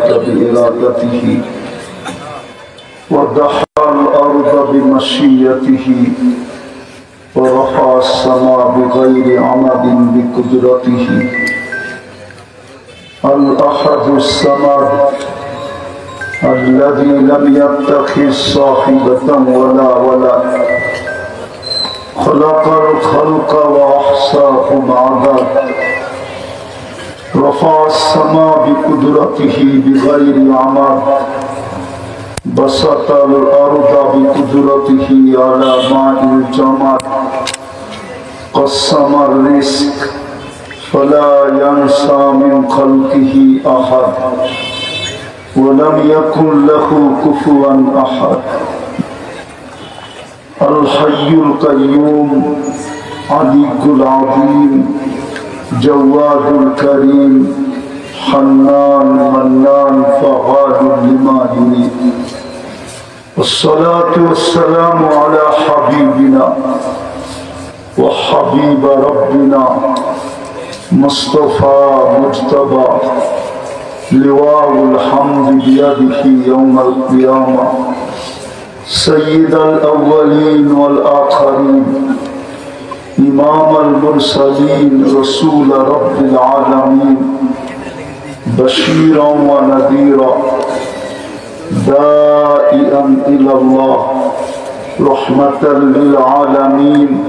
الخلائق بإرادته ودحى الأرض بمشيته ورفع السماء بغير عمد بقدرته الأحد الصمد الذي لم يتخذ صاحبة ولا ولد خلق الخلق وأحصاهم عدد رفع السماء بقدرته بغير عمد بسط الأرض بقدرته على ماء الجمد قسم الرزق فلا ينسى من خلقه أحد ولم يكن له كفوا أحد الحي القيوم علي العظيم جواد الكريم حنان منان فعال لما يريد والصلاة والسلام على حبيبنا وحبيب ربنا مصطفى مجتبى لواء الحمد بيده يوم القيامة سيد الأولين والآخرين إمام المرسلين رسول رب العالمين بشيرا ونذيرا دائعا إلى الله رحمة للعالمين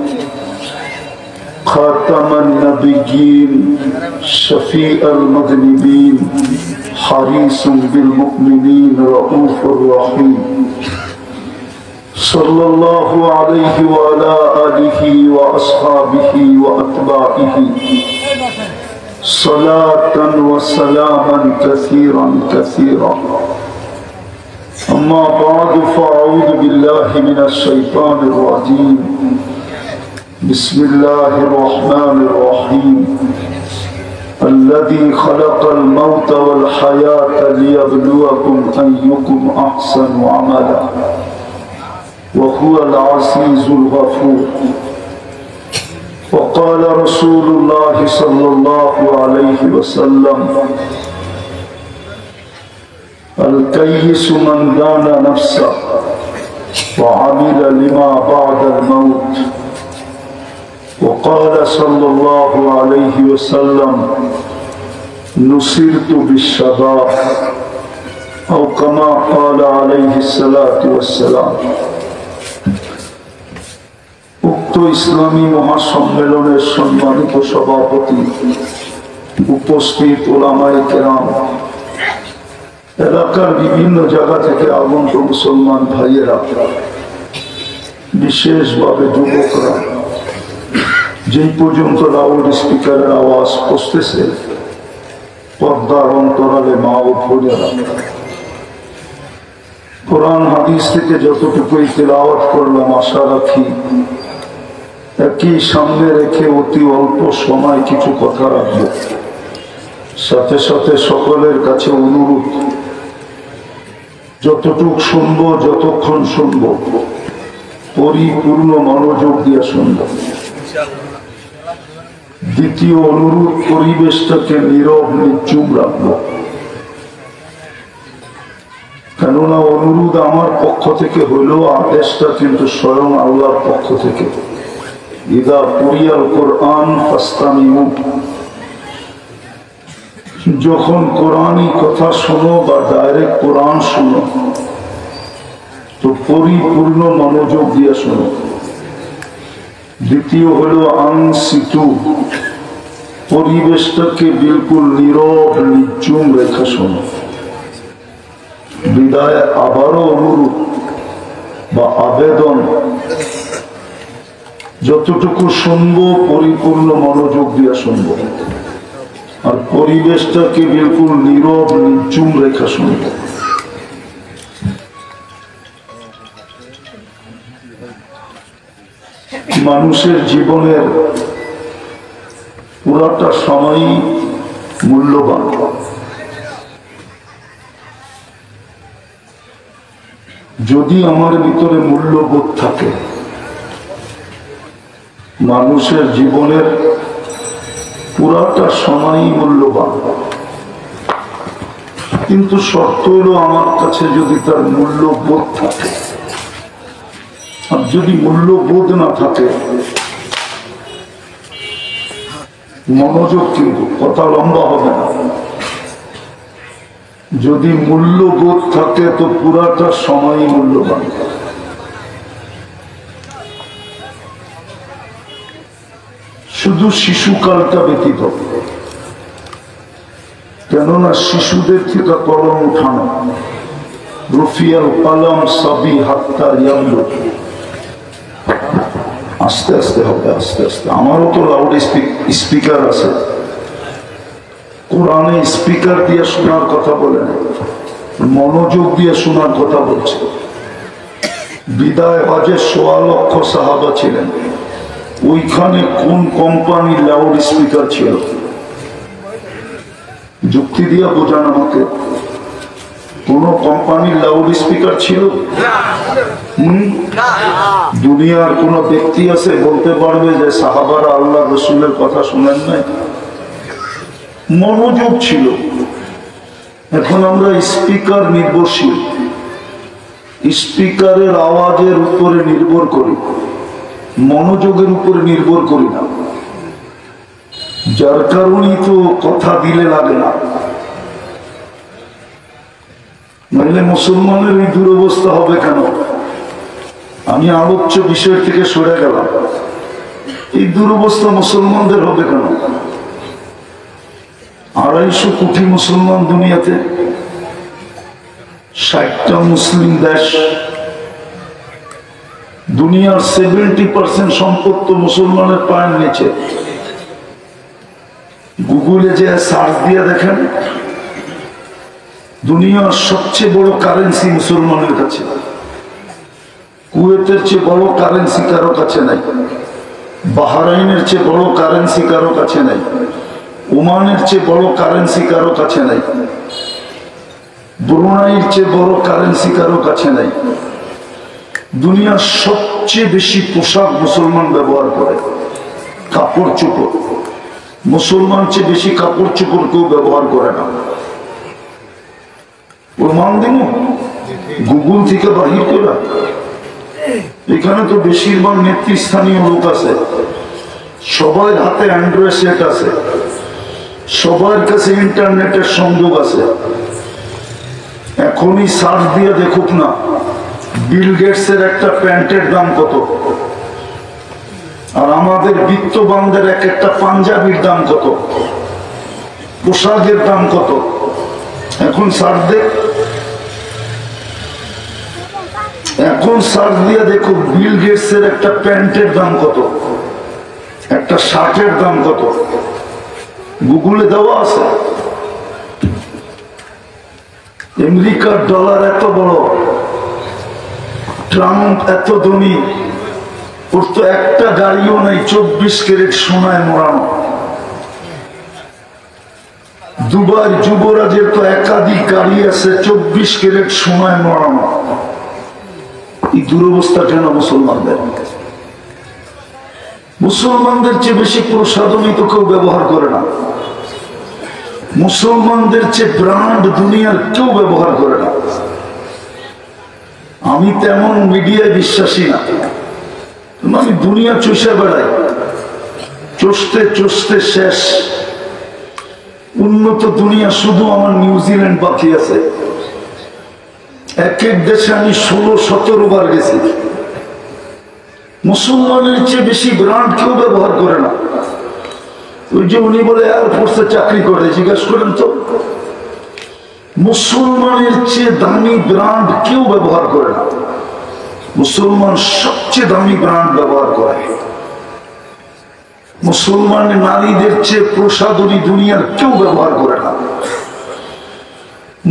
خاتم النبيين شفيع المذنبين حريص بالمؤمنين رؤوف رحيم صلى الله عليه وعلى آله وأصحابه وأتباعه صلاة وسلاما كثيرا كثيرا أما بعد فأعوذ بالله من الشيطان الرجيم بسم الله الرحمن الرحيم الذي خلق الموت والحياة ليبلوكم أيكم أحسن عملا وهو العزيز الغفور وقال رسول الله صلى الله عليه وسلم الكيس من دان نفسه وعمل لما بعد الموت وقال صلى الله عليه وسلم نصرت بالشباب أو كما قال عليه الصلاة والسلام উক্ত ইসলামী মহাসম্মেলনের সম্মানিত সভাপতি উপস্থিত ওলামায়ে কেরাম এলাকার বিভিন্ন জায়গা থেকে আগত মুসলমান ভাইয়েরা বিশেষভাবে যুবকরা যে পর্যন্ত লাউড স্পিকারের আওয়াজ পৌঁছতেছে পর্দার অন্তরালে মা ও বোনেরা কোরআন হাদিস থেকে যতটুকুই তেলাওয়াত করলাম আশা রাখি একই সামনে রেখে অতি অল্প সময় কিছু কথা রাখবো সাথে সাথে সকলের কাছে অনুরোধ যতটুক শুনবো যতক্ষণ শুনবো পরিপূর্ণ মনোযোগ দিয়ে শুনবো দ্বিতীয় অনুরোধ পরিবেশটাকে নীরব নির্জুম রাখবো কেননা অনুরোধ আমার পক্ষ থেকে হইলেও আদেশটা কিন্তু স্বয়ং আল্লাহর পক্ষ থেকে ইদা কুরিয়াল কোরআন ফাস্তামিউ যখন কোরআনই কথা শোনো বা ডাইরেক্ট কোরআন শোনো তো পরিপূর্ণ মনোযোগ দিয়ে শোনো দ্বিতীয় হলো আনসিতু পরিবেশটাকে বিলকুল নীরব নির্জুম রেখে শোনো বিদায় আবারও অনুরোধ বা আবেদন যতটুকু শুনবো পরিপূর্ণ মনোযোগ দিয়ে শুনবো আর পরিবেশটাকে বিলকুল নীরব নির্জুম রেখে শুনবো মানুষের জীবনের পুরাটা সময়ই মূল্যবান যদি আমার ভিতরে মূল্যবোধ থাকে মানুষের জীবনের পুরাটা সময়ই মূল্যবান কিন্তু শর্ত হলো আমার কাছে যদি তার মূল্যবোধ থাকে, আর যদি মূল্যবোধ না থাকে মনোযোগ কিন্তু কথা লম্বা হবে না। যদি মূল্যবোধ থাকে তো পুরাটা সময়ই মূল্যবান। শুধু শিশুকালটা ব্যতীত, কেননা শিশুদের থেকে কলম উঠানো, রফিয়াল কলম সবই হাত্তা ইয়ামলু, আস্তে আস্তে হবে, আস্তে আস্তে। আমারও তো লাউড স্পিকার আছে, কোরআনে স্পিকার দিয়ে শোনার কথা বলে না, মনোযোগ দিয়ে শোনার কথা বলছে। বিদায় হজে ১৬ লক্ষ সাহাবা ছিলেন, ওইখানে কোন কোম্পানির লাউড স্পিকার ছিল? যুক্তি দিয়ে বোঝান আমাকে, কোন কোম্পানির লাউড স্পিকার ছিল? দুনিয়ার কোন ব্যক্তি আছে বলতে পারবে যে সাহাবারা আল্লাহ রসুলের কথা শুনেন নাই? মনোযোগ ছিল। এখন আমরা স্পিকার নির্ভরশীল, স্পিকারের আওয়াজের উপরে নির্ভর করি, মনোযোগের উপরে নির্ভর করি না। যার কারণেই তো কথা দিলে লাগে না, নইলে মুসলমানের এই দুরবস্থা হবে কেন? আমি আলোচ্য বিষয় থেকে সরে গেলাম। এই দুরবস্থা মুসলমানদের হবে কেন? ২৫০ কোটি মুসলমান দুনিয়াতে, ৬০টা মুসলিম দেশ, দুনিয়ার 70% সম্পদ তো মুসলমানের পায়ের নিচে। গুগলে যে সার্চ দিয়ে দেখেন, দুনিয়ার সবচেয়ে বড় কারেন্সি মুসলমানের কাছে। কুয়েতের চেয়ে বড় কারেন্সি কারো কাছে নাই, বাহরাইনের চেয়ে বড় কারেন্সি কারো কাছে নাই, ওমানের চেয়ে বড় কারেন্সি কারো কাছে নাই, ব্রুনাইয়ের চেয়ে বড় কারেন্সি কারো কাছে নাই। দুনিয়ার সবচেয়ে বেশি পোশাক মুসলমান ব্যবহার করে, কাপড় চোপড়। মুসলমান চেয়ে বেশি কাপড় চোপড় কেউ ব্যবহার করে না। প্রমাণ দিব গুগল থেকে বাহির করা। এখানে তো বেশিরভাগ নেতৃস্থানীয় লোক আছে, সবার হাতে অ্যান্ড্রয়েড সেট আছে, সবার কাছে ইন্টারনেটের সংযোগ আছে। এখনই সার্চ দিয়ে দেখুক না বিল গেটসের একটা প্যান্টের দাম কত, আর আমাদের বিত্তবানদের এক একটা পাঞ্জাবির দাম কত, পোশাকের দাম কত। এখন সার্চ দেখ, এখন সার্চ দিয়ে দেখো বিল গেটসের একটা প্যান্টের দাম কত, একটা শার্টের দাম কত, গুগলে দেওয়া আছে। আমেরিকার ডলার এত বড়, ট্রাম্প এত ধনী, ওর তো একটা গাড়িও নাই 24 ক্যারেট সোনায় মোড়ানো। দুবাই যুবরাজের তো একাধিক গাড়ি আছে 24 ক্যারেট সোনায় মোড়ানো। এই দুরবস্থা কেন মুসলমানদের? মুসলমানদের চেয়ে বেশি প্রসাধনী তো কেউ ব্যবহার করে না, মুসলমানদের চেয়ে ব্র্যান্ড দুনিয়ার কেউ ব্যবহার করে না। আমি তেমন মিডিয়ায় বিশ্বাসী না, আমি দুনিয়া চষে বেড়াই, চষতে চষতে শেষ। উন্নত দুনিয়া শুধু আমার নিউজিল্যান্ড বাকি আছে। এক এক দেশে আমি 16-17 বার গেছি। মুসলমানের চেয়ে বেশি ব্র্যান্ড কেউ ব্যবহার করে না। ওই যে উনি বলে এয়ারফোর্সে চাকরি করে, জিজ্ঞেস করেন তো, মুসলমানের চেয়ে দামি ব্র্যান্ড কেউ ব্যবহার করে না। মুসলমান সবচেয়ে দামি ব্র্যান্ড ব্যবহার করে। মুসলমান নারীদের চেয়ে প্রসাধনী দুনিয়ার কেউ ব্যবহার করে না।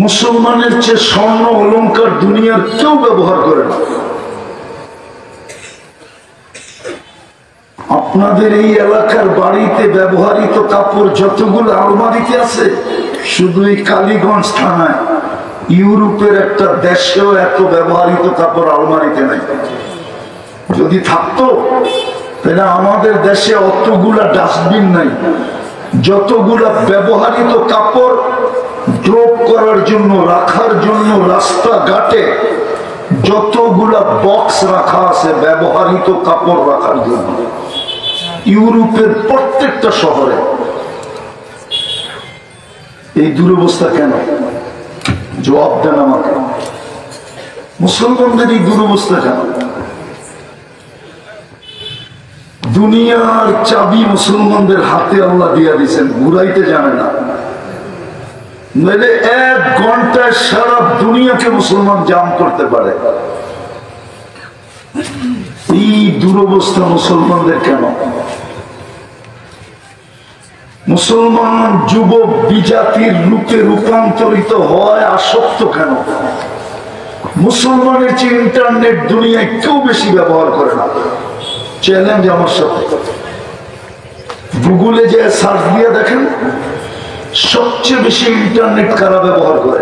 মুসলমানের চেয়ে স্বর্ণ অলংকার দুনিয়ার কেউ ব্যবহার করে না। আপনাদের এই এলাকার বাড়িতে ব্যবহৃত কাপড় যতগুলো আলমারিতে আছে, শুধু এই কালীগঞ্জ থানায় ইউরোপের একটা দেশেও এত ব্যবহৃত কাপড় আলমারিতে নাই। যদি থাকতো তাহলে আমাদের দেশে অতগুলা ডাস্টবিন নাই, যতগুলা ব্যবহৃত কাপড় ড্রপ করার জন্য, রাখার জন্য রাস্তাঘাটে যতগুলা বক্স রাখা আছে ব্যবহৃত কাপড় রাখার জন্য, ইউরোপের প্রত্যেকটা শহরে। এই দুরবস্থা কেন? জবাব দেন আমাকে। মুসলমানদের এই দুরবস্থা কেন? দুনিয়ার চাবি মুসলমানদের হাতে আল্লাহ দিয়া দিয়েছেন, ঘুরাইতে জানে না। মেলে 1 ঘন্টায় সারা দুনিয়াকে মুসলমান জাম করতে পারে। এই দুরবস্থা মুসলমানদের কেন? মুসলমান যুবক বিজাতির রূপে রূপান্তরিত হয় আসক্ত কেন? মুসলমানের চেয়ে ইন্টারনেট দুনিয়ায় কেউ বেশি ব্যবহার করে না। চ্যালেঞ্জ আমার সাথে, গুগলে যে সার্চ দিয়ে দেখেন সবচেয়ে বেশি ইন্টারনেট কারা ব্যবহার করে?